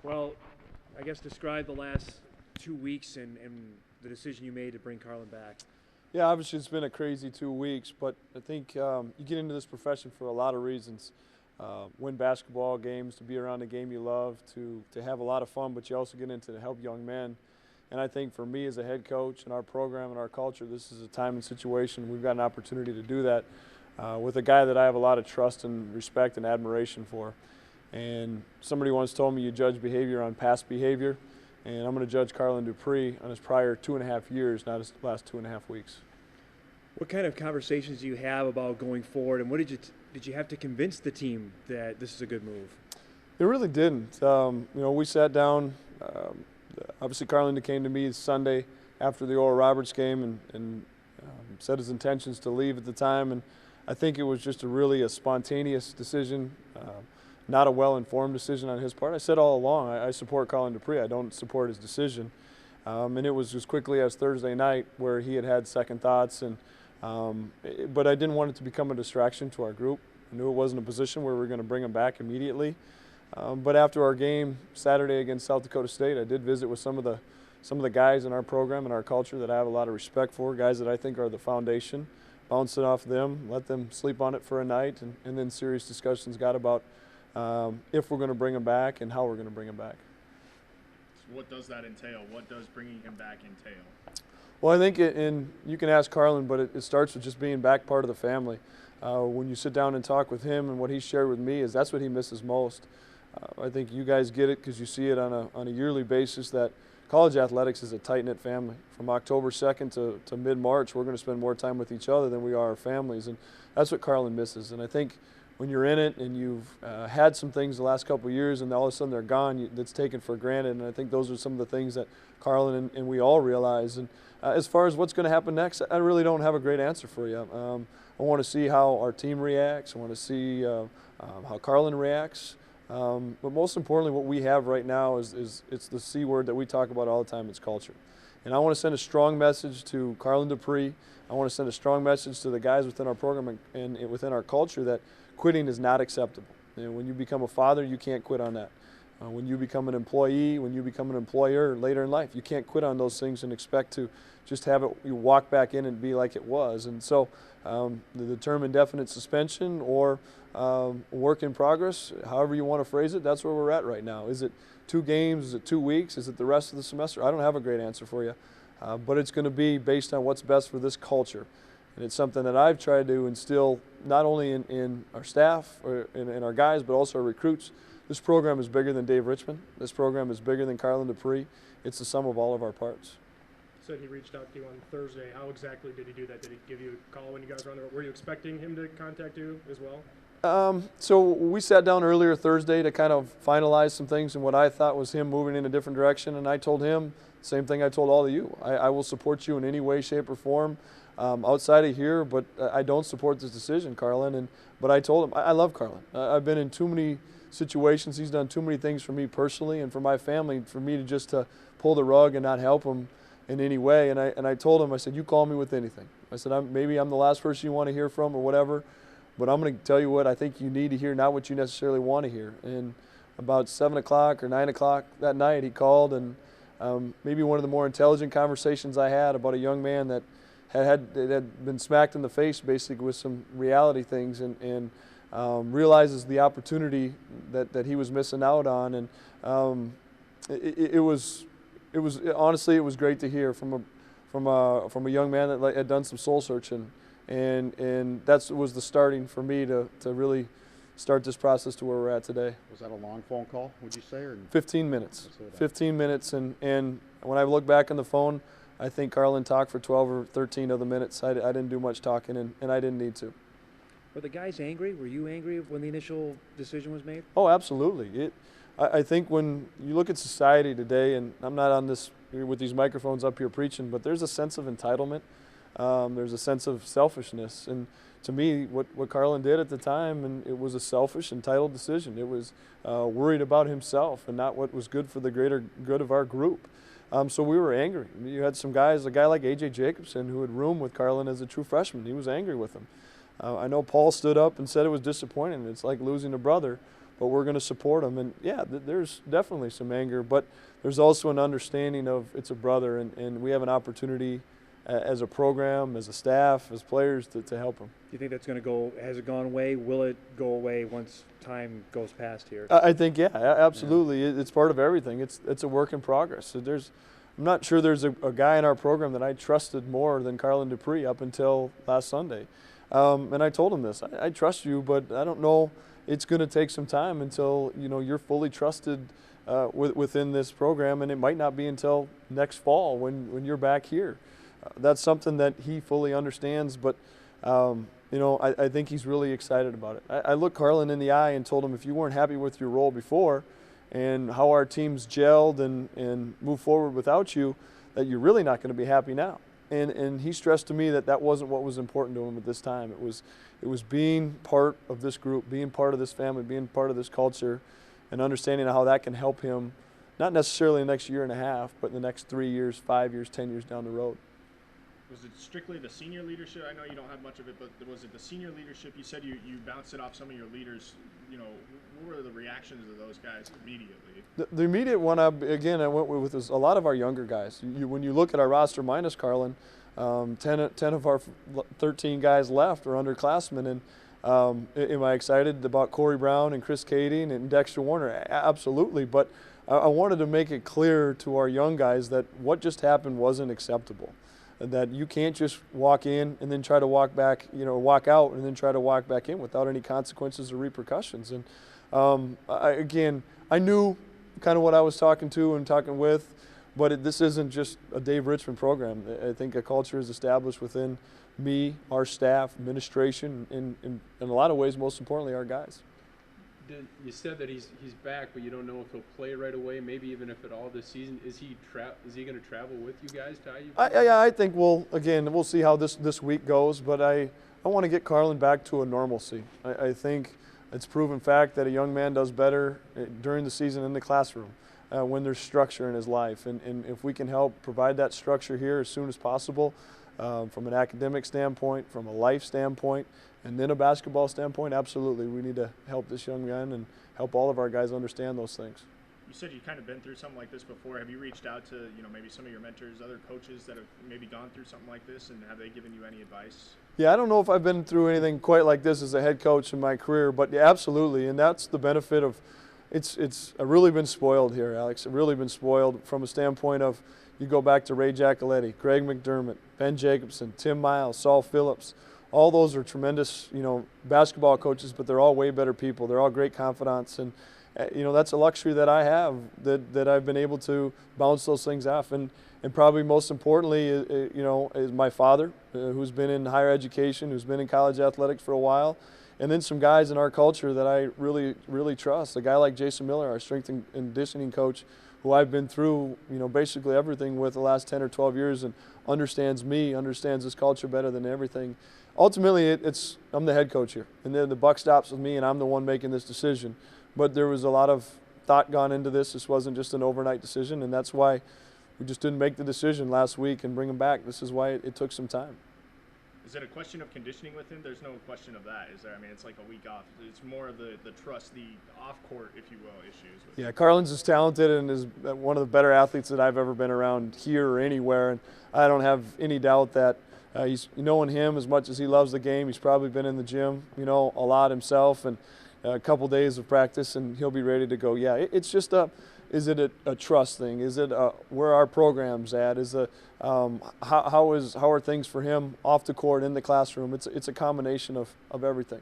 Well, I guess describe the last 2 weeks and the decision you made to bring Carlin back. Yeah, obviously it's been a crazy 2 weeks, but I think you get into this profession for a lot of reasons. Win basketball games, to be around the game you love, to have a lot of fun, but you also get into to help young men. And I think for me as a head coach and our program and our culture, this is a time and situation we've got an opportunity to do that with a guy that I have a lot of trust and respect and admiration for. And somebody once told me you judge behavior on past behavior, and I'm going to judge Carlin Dupree on his prior 2.5 years, not his last 2.5 weeks. What kind of conversations do you have about going forward, and what did you have to convince the team that this is a good move? It really didn't. We sat down. Obviously, Carlin came to me Sunday after the Oral Roberts game and said his intentions to leave at the time, and I think it was just a spontaneous decision. Not a well-informed decision on his part. I said all along, I support Carlin Dupree. I don't support his decision. And it was as quickly as Thursday night where he had second thoughts. But I didn't want it to become a distraction to our group. I knew it wasn't a position where we were going to bring him back immediately. But after our game Saturday against South Dakota State, I did visit with some of the guys in our program and our culture that I have a lot of respect for, guys that I think are the foundation. Bounced it off them, let them sleep on it for a night, and then serious discussions got about if we're going to bring him back and how we're going to bring him back. So what does that entail? What does bringing him back entail? Well, I think, and you can ask Carlin, but it starts with just being back part of the family. When you sit down and talk with him, and what he shared with me is that's what he misses most. I think you guys get it because you see it on a yearly basis that college athletics is a tight-knit family. From October 2nd to mid-March, we're going to spend more time with each other than we are our families, and that's what Carlin misses. And I think when you're in it and you've had some things the last couple of years and all of a sudden they're gone, that's taken for granted. And I think those are some of the things that Carlin and we all realize. And as far as what's going to happen next, I really don't have a great answer for you. I want to see how our team reacts. I want to see how Carlin reacts. But most importantly, what we have right now is it's the C word that we talk about all the time. It's culture. And I want to send a strong message to Carlin Dupree. I want to send a strong message to the guys within our program and within our culture that quitting is not acceptable. And when you become a father, you can't quit on that. When you become an employee, when you become an employer later in life, you can't quit on those things and expect to just have it, you walk back in and be like it was. And so the term indefinite suspension or work in progress, however you want to phrase it, that's where we're at right now. Is it 2 games? Is it 2 weeks? Is it the rest of the semester? I don't have a great answer for you. But it's going to be based on what's best for this culture. And it's something that I've tried to instill not only in our staff or in our guys, but also our recruits. This program is bigger than Dave Richman. This program is bigger than Carlin Dupree. It's the sum of all of our parts. Said he reached out to you on Thursday. How exactly did he do that? Did he give you a call when you guys were on there? Were you expecting him to contact you as well? So we sat down earlier Thursday to kind of finalize some things and what I thought was him moving in a different direction. And I told him the same thing I told all of you. I will support you in any way, shape, or form. Outside of here, but I don't support this decision, Carlin. But I told him I love Carlin. I've been in too many situations. He's done too many things for me personally and for my family for me to just pull the rug and not help him in any way. And I told him, I said, you call me with anything. I said, maybe I'm the last person you want to hear from or whatever, but I'm going to tell you what I think you need to hear, not what you necessarily want to hear. And about 7 o'clock or 9 o'clock that night, he called, and maybe one of the more intelligent conversations I had about a young man that had been smacked in the face basically with some reality things and realizes the opportunity that he was missing out on. And it was honestly, it was great to hear from a young man that had done some soul searching, and that was the starting for me to really start this process to where we're at today. Was that a long phone call, would you say? Or 15 minutes. 15 minutes, and when I look back on the phone, I think Carlin talked for 12 or 13 of the minutes. I didn't do much talking, and I didn't need to. Were the guys angry? Were you angry when the initial decision was made? Oh, absolutely. I think when you look at society today, and I'm not on this with these microphones up here preaching, but there's a sense of entitlement. There's a sense of selfishness. And to me, what Carlin did at the time, and it was a selfish, entitled decision. It was worried about himself and not what was good for the greater good of our group. So we were angry. You had some guys, a guy like A.J. Jacobson, who had roomed with Carlin as a true freshman. He was angry with him. I know Paul stood up and said it was disappointing. It's like losing a brother. but we're going to support him. And yeah, there's definitely some anger, but there's also an understanding of it's a brother, and we have an opportunity as a program, as a staff, as players to help him. Do you think that's going to go? Has it gone away? Will it go away once time goes past here? I think yeah, absolutely. Yeah. It's part of everything. It's a work in progress. So I'm not sure there's a guy in our program that I trusted more than Carlin Dupree up until last Sunday. And I told him this. I trust you, but I don't know. It's going to take some time until you're fully trusted within this program, and it might not be until next fall when you're back here. That's something that he fully understands, but I think he's really excited about it. I looked Carlin in the eye and told him if you weren't happy with your role before and how our teams gelled and moved forward without you, that you're really not going to be happy now. And he stressed to me that wasn't what was important to him at this time. It was being part of this group, being part of this family, being part of this culture, and understanding how that can help him, not necessarily the next year and a half, but in the next 3 years, 5 years, 10 years down the road. Was it strictly the senior leadership? I know you don't have much of it, but was it the senior leadership? You said you bounced it off some of your leaders. What were the reactions of those guys immediately? The immediate one, I went with is a lot of our younger guys. When you look at our roster minus Carlin, 10 of our 13 guys left are underclassmen. And am I excited about Corey Brown and Chris Kading and Dexter Warner? Absolutely. But I wanted to make it clear to our young guys that what just happened wasn't acceptable. That you can't just walk in and then try to walk back, walk out and then try to walk back in without any consequences or repercussions. And I knew kind of what I was talking to and talking with, but this isn't just a Dave Richman program. I think a culture is established within me, our staff, administration, and in a lot of ways, most importantly, our guys. You said that he's back, but you don't know if he'll play right away. Maybe even if at all this season. Is he going to travel with you guys to IU? I think we'll see how this week goes. But I want to get Carlin back to a normalcy. I think it's proven fact that a young man does better during the season in the classroom when there's structure in his life. And if we can help provide that structure here as soon as possible, from an academic standpoint, from a life standpoint, and then a basketball standpoint, absolutely. We need to help this young man and help all of our guys understand those things. You said you've kind of been through something like this before. Have you reached out to maybe some of your mentors, other coaches that have maybe gone through something like this, and have they given you any advice? Yeah, I don't know if I've been through anything quite like this as a head coach in my career, but yeah, absolutely. And that's the benefit of I've really been spoiled here, Alex. I've really been spoiled from a standpoint of you go back to Ray Giacoletti, Greg McDermott, Ben Jacobson, Tim Miles, Saul Phillips. All those are tremendous, basketball coaches, but they're all way better people. They're all great confidants, and that's a luxury that I have, that I've been able to bounce those things off. And probably most importantly, is my father, who's been in higher education, who's been in college athletics for a while, and then some guys in our culture that I really, really trust. A guy like Jason Miller, our strength and conditioning coach, who I've been through, basically everything with the last 10 or 12 years, and understands me, understands this culture better than everything. Ultimately, I'm the head coach here, and then the buck stops with me, and I'm the one making this decision. But there was a lot of thought gone into this. This wasn't just an overnight decision, and that's why we just didn't make the decision last week and bring him back. This is why it took some time. Is it a question of conditioning with him? There's no question of that, is there? I mean, it's like a week off. It's more of the trust, the off-court, if you will, issues. Yeah, Carlin's is talented and is one of the better athletes that I've ever been around here or anywhere, and I don't have any doubt that he's knowing him as much as he loves the game. He's probably been in the gym, a lot himself, and a couple days of practice, and he'll be ready to go. Yeah, it's just is it a trust thing? Is it where our program's at? Is how are things for him off the court, in the classroom? It's a combination of everything.